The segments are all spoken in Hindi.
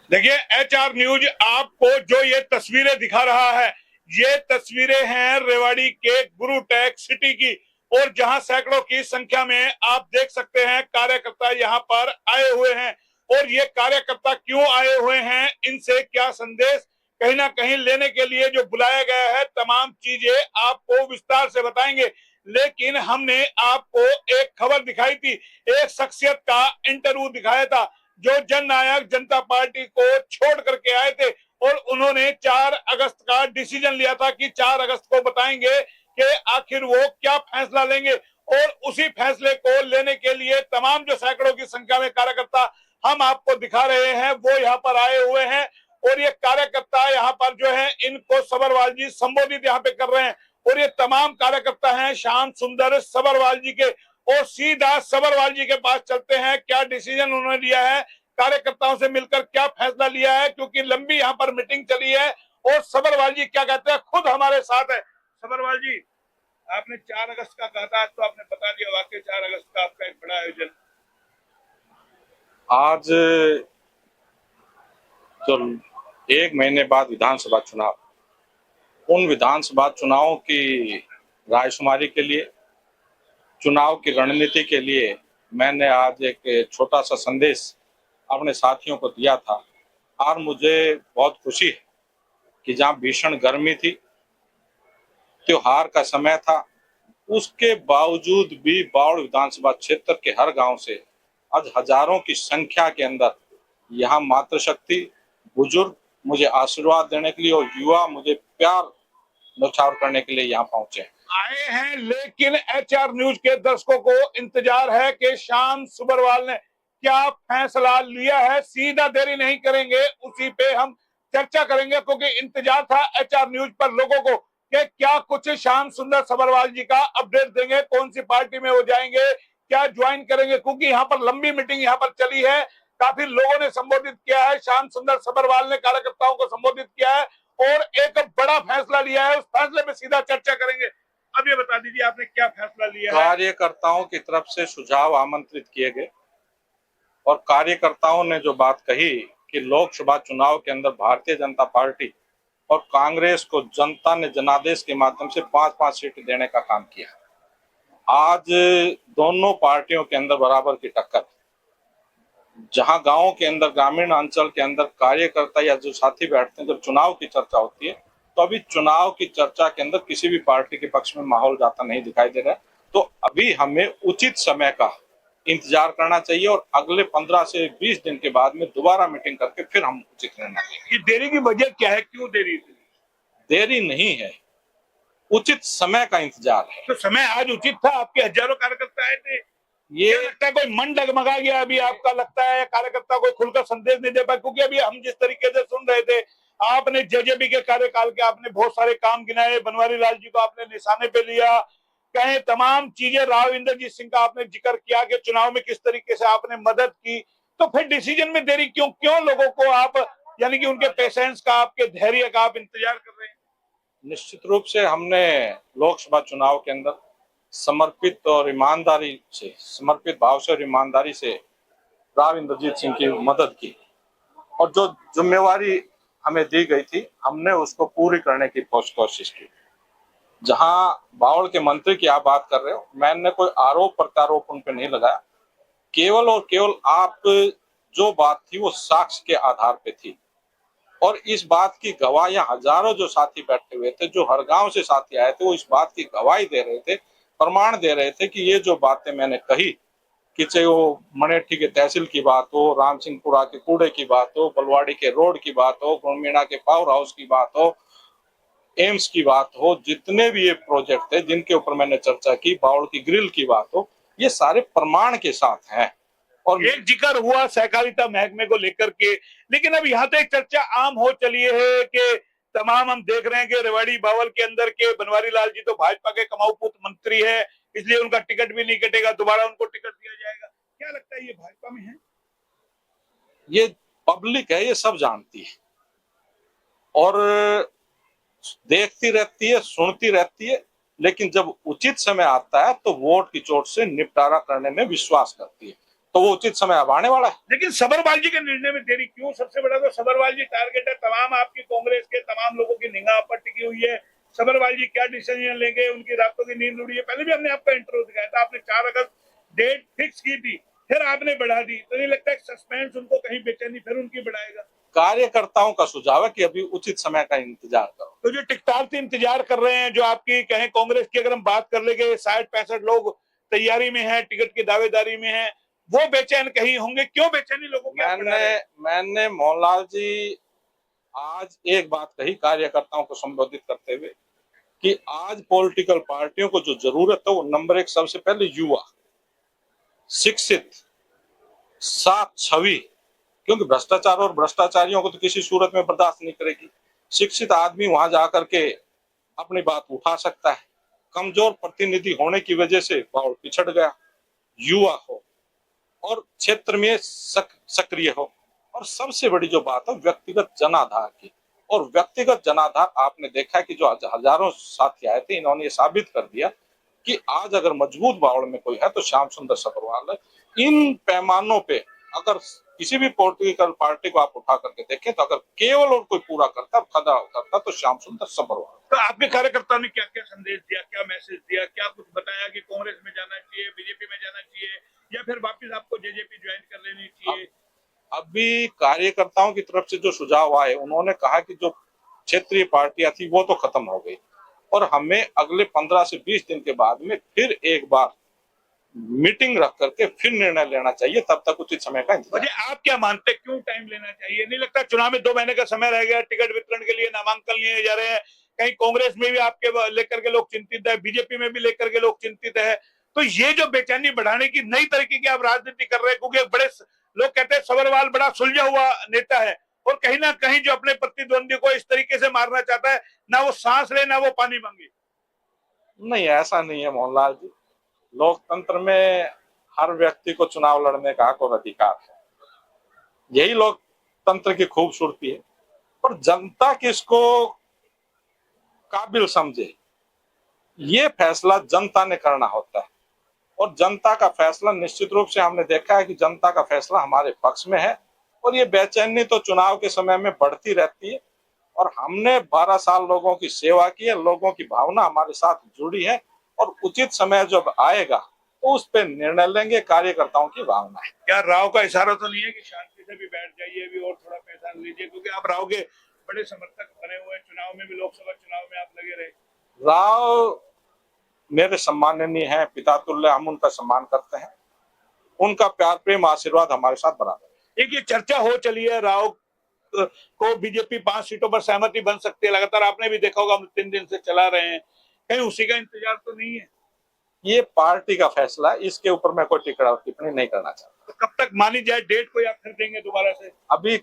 देखिए, एचआर न्यूज आपको जो ये तस्वीरें दिखा रहा है, ये तस्वीरें हैं रेवाड़ी के गुरु टेक सिटी की। और जहां सैकड़ों की संख्या में आप देख सकते हैं कार्यकर्ता यहाँ पर आए हुए हैं। और ये कार्यकर्ता क्यों आए हुए हैं, इनसे क्या संदेश कहीं ना कहीं लेने के लिए जो बुलाया गया है, तमाम चीजें आपको विस्तार से बताएंगे। लेकिन हमने आपको एक खबर दिखाई थी, एक शख्सियत का इंटरव्यू दिखाया था जो जन नायक जनता पार्टी को छोड़ करके आए थे। और उन्होंने 4 अगस्त का डिसीजन लिया था कि 4 अगस्त को बताएंगे कि आखिर वो क्या फैसला लेंगे। और उसी फैसले को लेने के लिए तमाम जो सैकड़ों की संख्या में कार्यकर्ता हम आपको दिखा रहे हैं, वो यहाँ पर आए हुए हैं। और ये कार्यकर्ता यहाँ पर जो है, इनको सबरवाल जी संबोधित यहाँ पे कर रहे हैं। और ये तमाम कार्यकर्ता हैं श्याम सुंदर सबरवाल जी के। और सीधा सबरवाल जी के पास चलते हैं, क्या डिसीजन उन्होंने लिया है, कार्यकर्ताओं से मिलकर क्या फैसला लिया है, क्योंकि लंबी यहाँ पर मीटिंग चली है। और सबरवाल जी क्या कहते हैं, खुद हमारे साथ है। सबरवाल जी, आपने 4 अगस्त का कहा था, तो आपने बता दिया, वाकई 4 अगस्त का आपका एक बड़ा आयोजन। आज जो 1 महीने बाद विधानसभा चुनाव, उन विधानसभा चुनावों की रायशुमारी के लिए, चुनाव की रणनीति के लिए मैंने आज एक छोटा सा संदेश अपने साथियों को दिया था। और मुझे बहुत खुशी है कि जहां भीषण गर्मी थी, त्योहार का समय था, उसके बावजूद भी बावड़ विधानसभा क्षेत्र के हर गांव से आज हजारों की संख्या के अंदर यहाँ मातृशक्ति, बुजुर्ग मुझे आशीर्वाद देने के लिए और युवा मुझे प्यार न्यौछावर करने के लिए यहाँ पहुंचे आए हैं। लेकिन एचआर न्यूज के दर्शकों को इंतजार है कि श्याम सुबरवाल ने क्या फैसला लिया है। सीधा देरी नहीं करेंगे, उसी पे हम चर्चा करेंगे, क्योंकि इंतजार था एचआर न्यूज पर लोगों को कि क्या कुछ श्याम सुंदर सबरवाल जी का अपडेट देंगे, कौन सी पार्टी में वो जाएंगे, क्या ज्वाइन करेंगे। क्योंकि यहाँ पर लंबी मीटिंग यहाँ पर चली है, काफी लोगों ने संबोधित किया है, श्याम सुंदर सबरवाल ने कार्यकर्ताओं को संबोधित किया है और एक बड़ा फैसला लिया है। उस फैसले में सीधा चर्चा करेंगे। अब ये बता दीजिए, आपने क्या फैसला लिया है। कार्यकर्ताओं की तरफ से सुझाव आमंत्रित किए गए और कार्यकर्ताओं ने जो बात कही कि लोकसभा चुनाव के अंदर भारतीय जनता पार्टी और कांग्रेस को जनता ने जनादेश के माध्यम से 5-5 सीट देने का काम किया। आज दोनों पार्टियों के अंदर बराबर की टक्कर। जहां गांवों के अंदर, ग्रामीण अंचल के अंदर कार्यकर्ता या जो साथी बैठते हैं, जब चुनाव की चर्चा होती है, तो अभी चुनाव की चर्चा के अंदर किसी भी पार्टी के पक्ष में माहौल जाता नहीं दिखाई दे रहा है। तो अभी हमें उचित समय का इंतजार करना चाहिए और अगले 15 से 20 दिन के बाद में दोबारा मीटिंग करके फिर हम उचित निर्णय लेंगे। ये देरी की वजह क्या है, क्यों देरी? देरी नहीं है, उचित समय का इंतजार है। तो समय आज उचित था, आपके हजारों कार्यकर्ता आए थे। ये लगता है कोई मन डगमगा गया अभी आपका, लगता है कार्यकर्ता कोई खुलकर संदेश नहीं दे पाए। क्योंकि अभी हम जिस तरीके से सुन रहे थे, आपने जेजेपी के कार्यकाल के आपने बहुत सारे काम गिनाए, बनवारी लाल जी को आपने निशाने पे लिया, कहे तमाम चीजें, राव इंद्रजीत सिंह का आपने जिक्र किया कि चुनाव में किस तरीके से आपने मदद की। तो फिर डिसीजन में देरी क्यों, क्यों लोगों को आप, यानी कि उनके पेशेंस का, आपके धैर्य का आप इंतजार कर रहे हैं? निश्चित रूप से हमने लोकसभा चुनाव के अंदर समर्पित और ईमानदारी से, समर्पित भाव से और ईमानदारी से राव इंद्रजीत सिंह की मदद की और जो जिम्मेवारी हमें दी गई थी, हमने उसको पूरी करने की कोशिश की। जहां बावड़ के मंत्री की आप बात कर रहे हो, मैंने कोई आरोप प्रत्यारोप उन पर नहीं लगाया। केवल और केवल आप जो बात थी वो साक्ष्य के आधार पे थी और इस बात की गवाहियां हजारों जो साथी बैठे हुए थे, जो हर गांव से साथी आए थे, वो इस बात की गवाही दे रहे थे, प्रमाण दे रहे थे कि ये जो बातें मैंने कही, कि चाहे वो मनेठी के तहसील की बात हो, राम सिंहपुरा के कूड़े की बात हो, बलवाड़ी के रोड की बात हो, गुणमीणा के पावर हाउस की बात हो, एम्स की बात हो, जितने भी ये प्रोजेक्ट थे जिनके ऊपर मैंने चर्चा की, बावड़ की ग्रिल की बात हो, ये सारे प्रमाण के साथ हैं। और एक जिक्र हुआ सहकारिता महकमे को लेकर के, लेकिन अब यहाँ तो एक चर्चा आम हो चली है कि तमाम हम देख रहे हैं कि रेवाड़ी बावल के अंदर के बनवारी लाल जी तो भाजपा के कमाऊ पुत मंत्री है, इसलिए उनका टिकट भी नहीं कटेगा, दोबारा उनको टिकट दिया जाएगा। क्या लगता है, ये भाजपा में है? ये पब्लिक है, ये सब जानती है और देखती रहती है, सुनती रहती है, लेकिन जब उचित समय आता है तो वोट की चोट से निपटारा करने में विश्वास करती है। तो तो वो उचित समय अब आने वाला है। लेकिन सबरवाल जी के निर्णय में देरी क्यों? सबसे बड़ा तो सबरवाल जी टारगेट है, तमाम आपकी कांग्रेस के तमाम लोगों की निगाह पर टिकी हुई है। सबरवाल जी क्या डिसीजन लेंगे, उनकी रातों की नींद उड़ी है। पहले भी हमने आपका इंटरव्यू दिखाया था, आपने 4 अगस्त डेट फिक्स की थी, फिर आपने बढ़ा दी। तो नहीं लगता है सस्पेंस उनको कहीं बेचैनी फिर उनकी बढ़ाएगा? कार्यकर्ताओं का सुझाव है कि अभी उचित समय का इंतजार करो। तो जो टिकटार से इंतजार कर रहे हैं, जो आपकी कहें कांग्रेस की अगर हम बात कर लेंगे, 60-65 लोग तैयारी में हैं, टिकट की दावेदारी में हैं, वो बेचैन कहीं होंगे? क्यों बेचैनी लोगों की? मैंने मोहनलाल जी आज एक बात कही कार्यकर्ताओं को संबोधित करते हुए कि आज पॉलिटिकल पार्टियों को जो जरूरत है वो नंबर 1 सबसे पहले युवा, शिक्षित, साफ छवि, क्योंकि भ्रष्टाचार और भ्रष्टाचारियों को तो किसी सूरत में बर्दाश्त नहीं करेगी। शिक्षित आदमी वहां जाकर के अपनी बात उठा सकता है। कमजोर प्रतिनिधि होने की वजह से बाउल पिछड़ गया। युवा हो और क्षेत्र में सक्रिय हो, और सबसे बड़ी जो बात है व्यक्तिगत जनाधार की। और व्यक्तिगत जनाधार आपने देखा कि जो हजारों साथी आए थे, इन्होंने ये साबित कर दिया कि आज अगर मजबूत बावड़ में कोई है तो श्याम सुंदर सबरवाल है। इन पैमानों पे अगर किसी भी पॉलिटिकल पार्टी को आप उठा करके देखें तो अगर केवल और कोई पूरा करता खड़ा करता तो श्याम सुंदर सबरवाल। तो आपके कार्यकर्ताओं ने क्या क्या संदेश दिया, क्या मैसेज दिया, क्या कुछ बताया कि कांग्रेस में जाना चाहिए, बीजेपी में जाना चाहिए, या फिर वापस आपको जेजेपी ज्वाइन कर लेनी चाहिए? अभी कार्यकर्ताओं की तरफ से जो सुझाव आए, उन्होंने कहा कि जो क्षेत्रीय पार्टियां थी वो तो खत्म हो गई और हमें अगले 15 से 20 दिन के बाद में फिर एक बार मीटिंग रख करके फिर निर्णय लेना चाहिए, तब तक उचित समय का इंतजार। आप क्या मानते हैं, क्यों टाइम लेना चाहिए? नहीं लगता चुनाव में 2 महीने का समय रह गया, टिकट वितरण के लिए नामांकन लिए जा रहे हैं, कहीं कांग्रेस में भी आपके लेकर के लोग चिंतित है, बीजेपी में भी लेकर के लोग चिंतित है। तो ये जो बेचैनी बढ़ाने की नई तरीके की आप राजनीति कर रहे हैं, क्योंकि बड़े लोग कहते हैं सबरवाल बड़ा सुलझा हुआ नेता है और कहीं ना कहीं जो अपने प्रतिद्वंदी को इस तरीके से मारना चाहता है, ना वो सांस ले ना वो पानी मांगे। नहीं, ऐसा नहीं है मोहनलाल जी। लोकतंत्र में हर व्यक्ति को चुनाव लड़ने का हक और अधिकार है, यही लोकतंत्र की खूबसूरती है। पर जनता किसको काबिल समझे, ये फैसला जनता ने करना होता है और जनता का फैसला निश्चित रूप से हमने देखा है कि जनता का फैसला हमारे पक्ष में है। और ये बेचैनी तो चुनाव के समय में बढ़ती रहती है और हमने 12 साल लोगों की सेवा की है, लोगों की भावना हमारे साथ जुड़ी है और उचित समय जब आएगा तो उस पर निर्णय लेंगे। कार्यकर्ताओं की भावना है। क्या राव का इशारा तो नहीं है कि शांति से भी बैठ जाइए, अभी और थोड़ा पैसा लीजिए, क्योंकि आप राव के बड़े समर्थक बने हुए हैं, चुनाव में भी, लोकसभा चुनाव में आप लगे रहे। राव मेरे सम्माननीय हैं, पिता तुल्य, हम उनका सम्मान करते हैं, उनका प्यार प्रेम आशीर्वाद हमारे साथ बराबर है। एक ये चर्चा हो चली है, राव को बीजेपी 5 सीटों पर सहमति बन सकती है, लगातार आपने भी देखा होगा, हम 3 दिन से चला रहे हैं, कहीं उसी का इंतजार तो नहीं है? ये पार्टी का फैसला, इसके ऊपर मैं कोई टिप्पणी नहीं करना चाहता। तो कब तक मानी जाए डेट, कोई आप फिर देंगे दोबारा से? अभी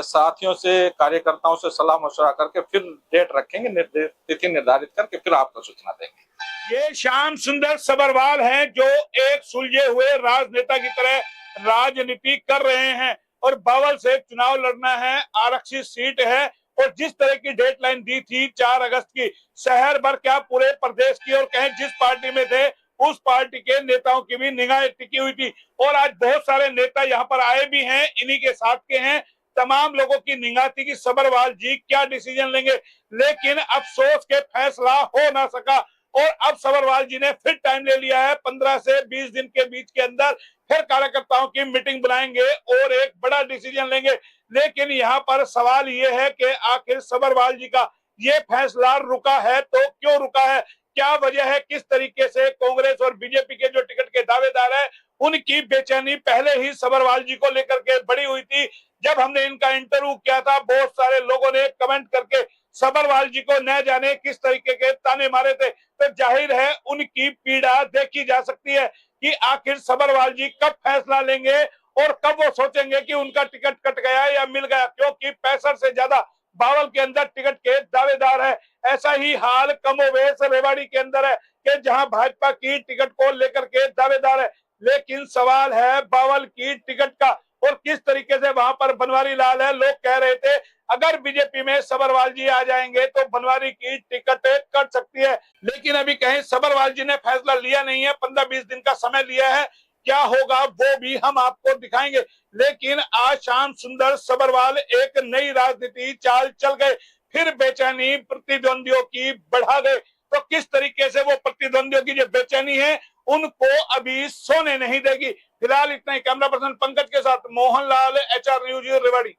साथियों से, कार्यकर्ताओं से सलाह मशवरा करके फिर डेट रखेंगे, तिथि निर्धारित करके फिर आपको सूचना देंगे। ये श्याम सुंदर सबरवाल हैं जो एक सुलझे हुए राजनेता की तरह राजनीति कर रहे हैं और बावल से चुनाव लड़ना है, आरक्षित सीट है और जिस तरह की डेडलाइन दी थी 4 अगस्त की, शहर भर क्या पूरे प्रदेश की और कहें जिस पार्टी में थे उस पार्टी के नेताओं की भी निगाहें टिकी हुई थी। और आज बहुत सारे नेता यहाँ पर आए भी हैं, इन्हीं के साथ के हैं। तमाम लोगों की निगाह थी कि सबरवाल जी क्या डिसीजन लेंगे, लेकिन अफसोस के फैसला हो ना सका और अब सबरवाल जी ने फिर टाइम ले लिया है। 15 से 20 दिन के बीच के अंदर फिर कार्यकर्ताओं की मीटिंग बुलाएंगे और एक बड़ा डिसीजन लेंगे। लेकिन यहाँ पर सवाल ये है कि आखिर सबरवाल जी का ये फैसला रुका है तो क्यों रुका है, क्या वजह है, किस तरीके से कांग्रेस और बीजेपी के जो टिकट के दावेदार है उनकी बेचैनी पहले ही सबरवाल जी को लेकर के बड़ी हुई थी। जब हमने इनका इंटरव्यू किया था, बहुत सारे लोगों ने कमेंट करके सबरवाल जी को न जाने किस तरीके के ताने मारे थे, तो जाहिर है उनकी पीड़ा देखी जा सकती है कि आखिर सबरवाल जी कब फैसला लेंगे और कब वो सोचेंगे कि उनका टिकट कट गया या मिल गया, क्योंकि 65 से ज्यादा बावल के अंदर टिकट के दावेदार है। ऐसा ही हाल कमोवेश रेवाड़ी के अंदर है कि जहां भाजपा की टिकट को लेकर के दावेदार है, लेकिन सवाल है बावल की टिकट का और किस तरीके से वहां पर बनवारी लाल है। लोग कह रहे थे अगर बीजेपी में सबरवाल जी आ जाएंगे तो बनवारी की टिकट कट सकती है, लेकिन अभी कहीं सबरवाल जी ने फैसला लिया नहीं है, 15-20 दिन का समय लिया है। क्या होगा वो भी हम आपको दिखाएंगे। लेकिन आज श्याम सुंदर सबरवाल एक नई राजनीति चाल चल गए, फिर बेचैनी प्रतिद्वंदियों की बढ़ा गए। तो किस तरीके से वो प्रतिद्वंदियों की जो बेचैनी है उनको अभी सोने नहीं देगी। फिलहाल इतना ही। कैमरा पर्सन पंकज के साथ मोहनलाल, HR न्यूज, रेवाड़ी।